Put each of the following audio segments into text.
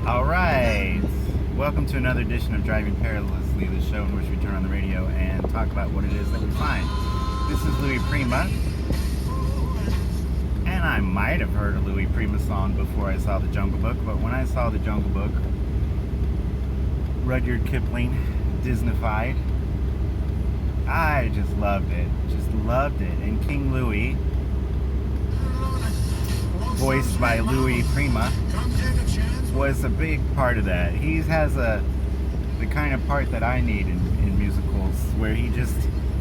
All right. Welcome to another edition of Driving Perilously, the show in which we turn on the radio and talk about what it is that we find. This is Louis Prima, and I might have heard a Louis Prima song before I saw The Jungle Book, but when I saw The Jungle Book, Rudyard Kipling, Disneyfied, I just loved it. Just loved it. And King Louis, voiced by Louis Prima, was a big part of that. He has the kind of part that I need in musicals, where he just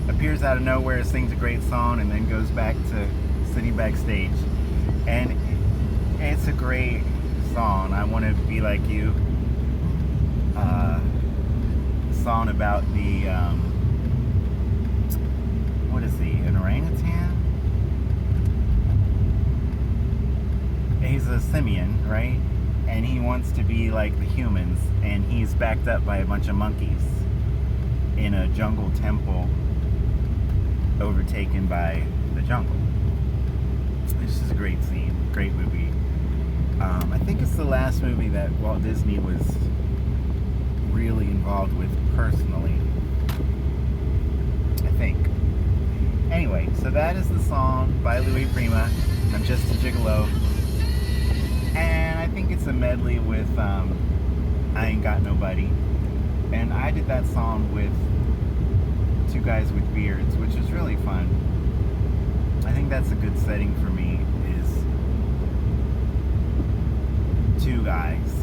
appears out of nowhere, sings a great song, and then goes back to sitting backstage. And it's a great song. I Want to Be Like You. Song about the what is he? An orangutan? He's a simian, right? And he wants to be like the humans, and he's backed up by a bunch of monkeys in a jungle temple overtaken by the jungle. This is a great scene, great movie. I think it's the last movie that Walt Disney was really involved with personally. I think. Anyway, so that is the song by Louis Prima, I'm Just a Gigolo. And I think it's a medley with I Ain't Got Nobody. And I did that song with Two Guys with Beards, which is really fun. I think that's a good setting for me, is two guys.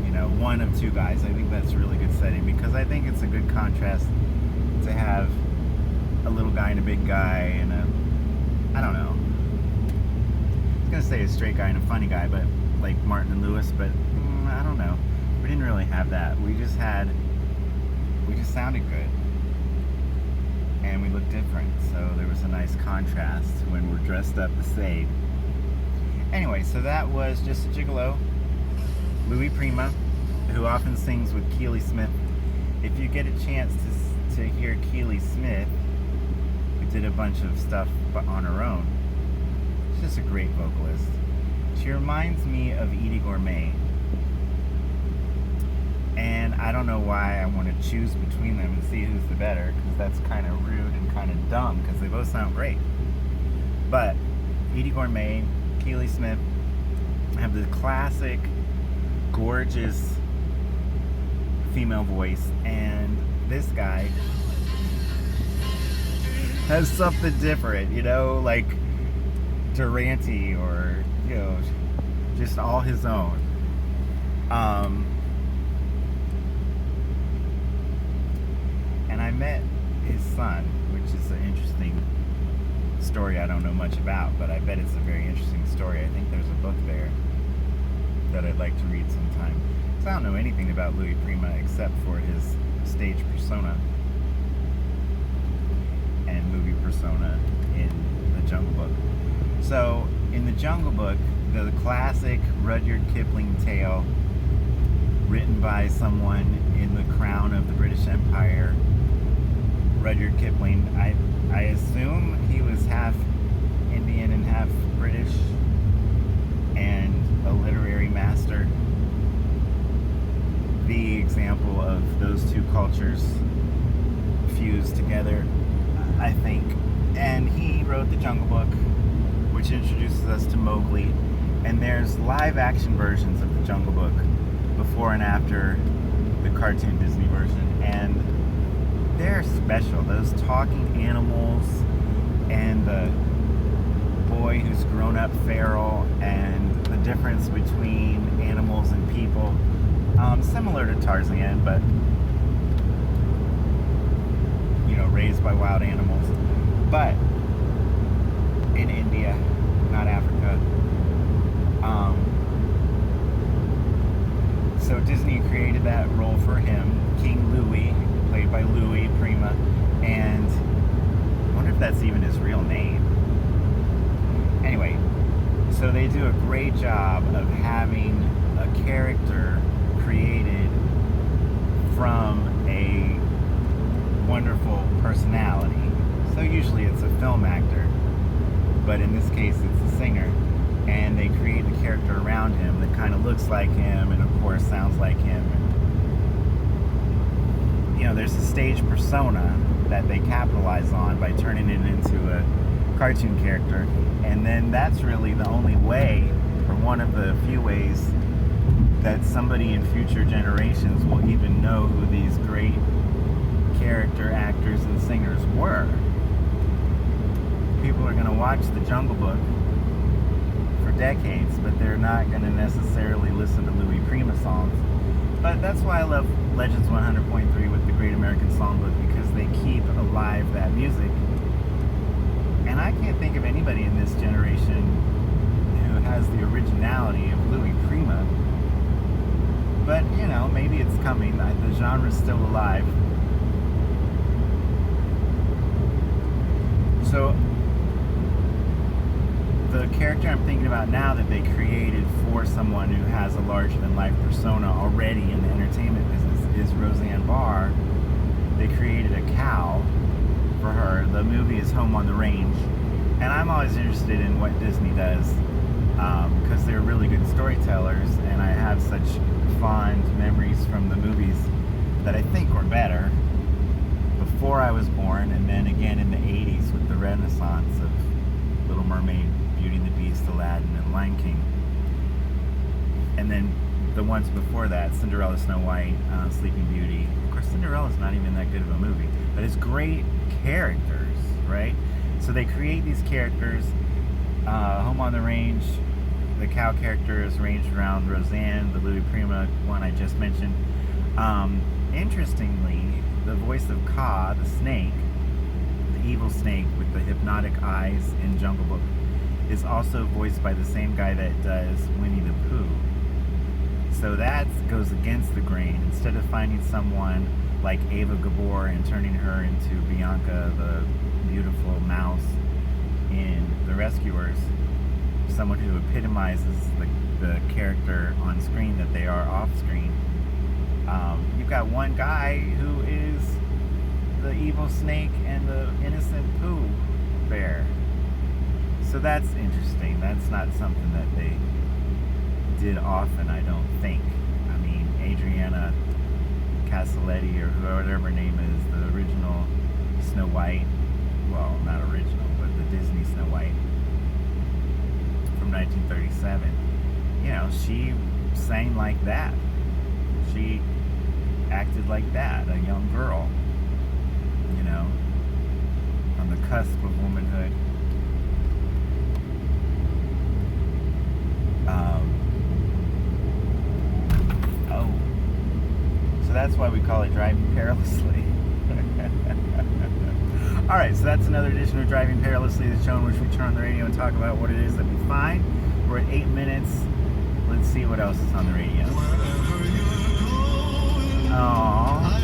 You know, one of two guys. I think that's a really good setting, because I think it's a good contrast to have a little guy and a big guy and I don't know. I was going to say a straight guy and a funny guy, but like Martin and Lewis, but I don't know. We didn't really have that. We just sounded good. And we looked different. So there was a nice contrast when we're dressed up the same. Anyway, so that was Just a Gigolo, Louis Prima, who often sings with Keely Smith. If you get a chance to hear Keely Smith, who did a bunch of stuff on her own, she's just a great vocalist. She reminds me of Edie Gourmet. And I don't know why I want to choose between them and see who's the better, because that's kind of rude and kind of dumb, because they both sound great. But Edie Gourmet, Keely Smith have the classic, gorgeous female voice, and this guy has something different, you know, like Durante, or, you know, just all his own. And I met his son, which is an interesting story I don't know much about, but I bet it's a very interesting story. I think there's a book there that I'd like to read sometime. So I don't know anything about Louis Prima except for his stage persona and movie persona in The Jungle Book. So in The Jungle Book, the classic Rudyard Kipling tale, written by someone in the crown of the British Empire, Rudyard Kipling, I assume he was half Indian and half British, and a literary master. The example of those two cultures fused together, I think. And he wrote The Jungle Book, which introduces us to Mowgli. And there's live action versions of The Jungle Book before and after the cartoon Disney version. And they're special. Those talking animals and the boy who's grown up feral, and the difference between animals and people. Similar to Tarzan, but, you know, raised by wild animals. But in India, not Africa. So Disney created that role for him, King Louis, played by Louis Prima, and I wonder if that's even his real name. Anyway, so they do a great job of having a character created from a wonderful personality. So usually it's a film actor, but in this case it's a singer, and they create the character around around him that kind of looks like him and, of course, sounds like him. And, you know, there's a stage persona that they capitalize on by turning it into a cartoon character. And then that's really the only way, or one of the few ways, that somebody in future generations will even know who these great character actors and singers were. People are going to watch The Jungle Book for decades, but they're not going to necessarily listen to Louis Prima songs. But that's why I love Legends 100.3 with the Great American Songbook, because they keep alive that music. And I can't think of anybody in this generation who has the originality of Louis Prima. But, you know, maybe it's coming. The genre's still alive. So, the character I'm thinking about now that they created for someone who has a larger-than-life persona already in the entertainment business is Roseanne Barr. They created a cow for her. The movie is Home on the Range. And I'm always interested in what Disney does, because they're really good storytellers, and I have such fond memories from the movies that I think were better before I was born, and then again in the 80s with the renaissance of Little Mermaid, Beauty and the Beast, Aladdin, and Lion King. And then the ones before that, Cinderella, Snow White, Sleeping Beauty. Of course, Cinderella's not even that good of a movie, but it's great characters, right? So they create these characters. Home on the Range, the cow character is arranged around Roseanne, the Louis Prima one I just mentioned. Interestingly, the voice of Kaa, the snake, the evil snake with the hypnotic eyes in Jungle Book, is also voiced by the same guy that does Winnie the Pooh. So that goes against the grain. Instead of finding someone like Ava Gabor and turning her into Bianca, the beautiful mouse in The Rescuers, someone who epitomizes the character on screen that they are off screen. You've got one guy who is the evil snake and the innocent Pooh bear. So that's interesting. That's not something that they did often, I don't think. I mean, Adriana Castelletti, or whatever her name is, the original Snow White, well, not original, but the Disney Snow White from 1937, you know, she sang like that. She acted like that, a young girl, you know, on the cusp of womanhood. So that's why we call it Driving Perilously. Alright, so that's another edition of Driving Perilously, the show in which we turn on the radio and talk about what it is that we find. We're at 8 minutes. Let's see what else is on the radio. Aww.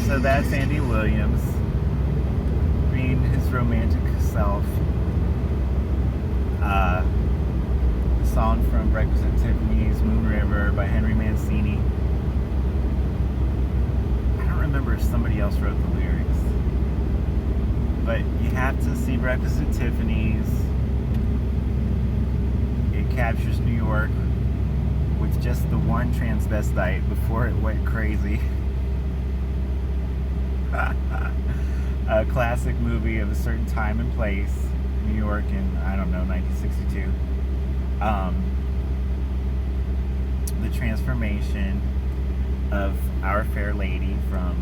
So that's Andy Williams being his romantic self. Song from Breakfast at Tiffany's, Moon River by Henry Mancini. I don't remember if somebody else wrote the lyrics, but you have to see Breakfast at Tiffany's. It captures New York with just the one transvestite before it went crazy. A classic movie of a certain time and place, New York in, I don't know, 1962. The transformation of Our Fair Lady from,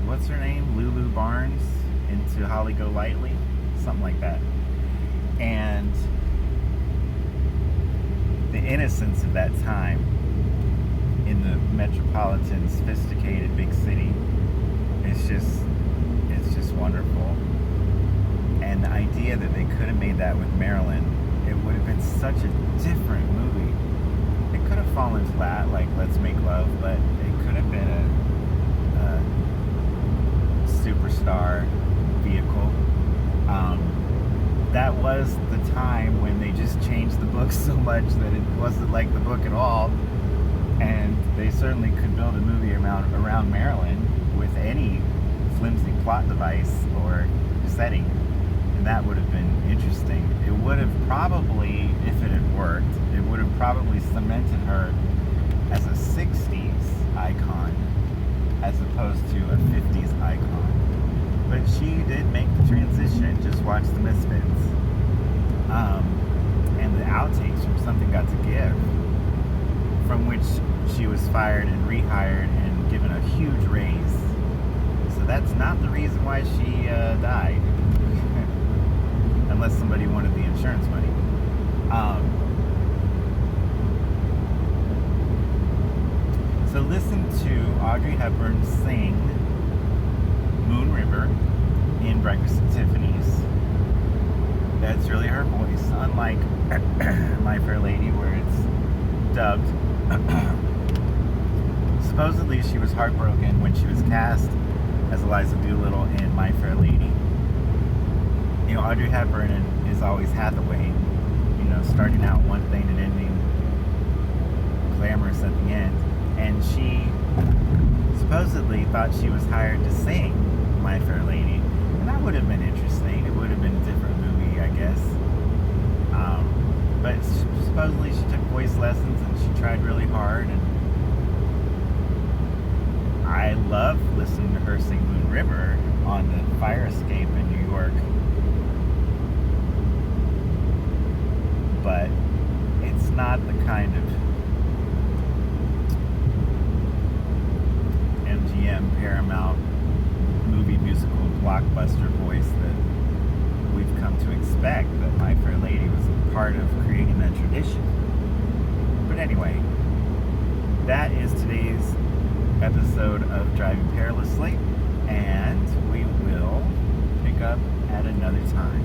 what's her name, Lulu Barnes, into Holly Golightly, something like that. And the innocence of that time in the metropolitan, sophisticated big city, it's just wonderful. And the idea that they could have made that with Marilyn, it would have been such a different movie. It could have fallen flat, like Let's Make Love, but it could have been a superstar vehicle. That was the time when they just changed the book so much that it wasn't like the book at all. And they certainly could build a movie around Marilyn with any flimsy plot device or setting, and that would have been interesting. It would have probably, if it had worked, it would have probably cemented her as a 60s icon as opposed to a 50s icon. But she did make the transition. Just watch the Misfits. And the outtakes from Something Got to Give, from which she was fired and rehired and given a huge raise. So that's not the reason why she died. Unless somebody wanted the insurance money. So listen to Audrey Hepburn sing Moon River in Breakfast at Tiffany's. That's really her voice, unlike My Fair Lady, where it's dubbed. Supposedly she was heartbroken when she was cast as Eliza Doolittle in My Fair Lady. You know, Audrey Hepburn is always Hathaway, you know, starting out one thing and ending glamorous at the end. And she supposedly thought she was hired to sing My Fair Lady. And that would have been interesting. It would have been a different movie, I guess. But supposedly she took voice lessons and she tried really hard. And I love listening to her sing Moon River on the fire escape in New York. But it's not the kind of MGM Paramount movie musical blockbuster voice that we've come to expect, that My Fair Lady was a part of creating that tradition. But anyway, that is today's episode of Driving Perilously, and we will pick up at another time.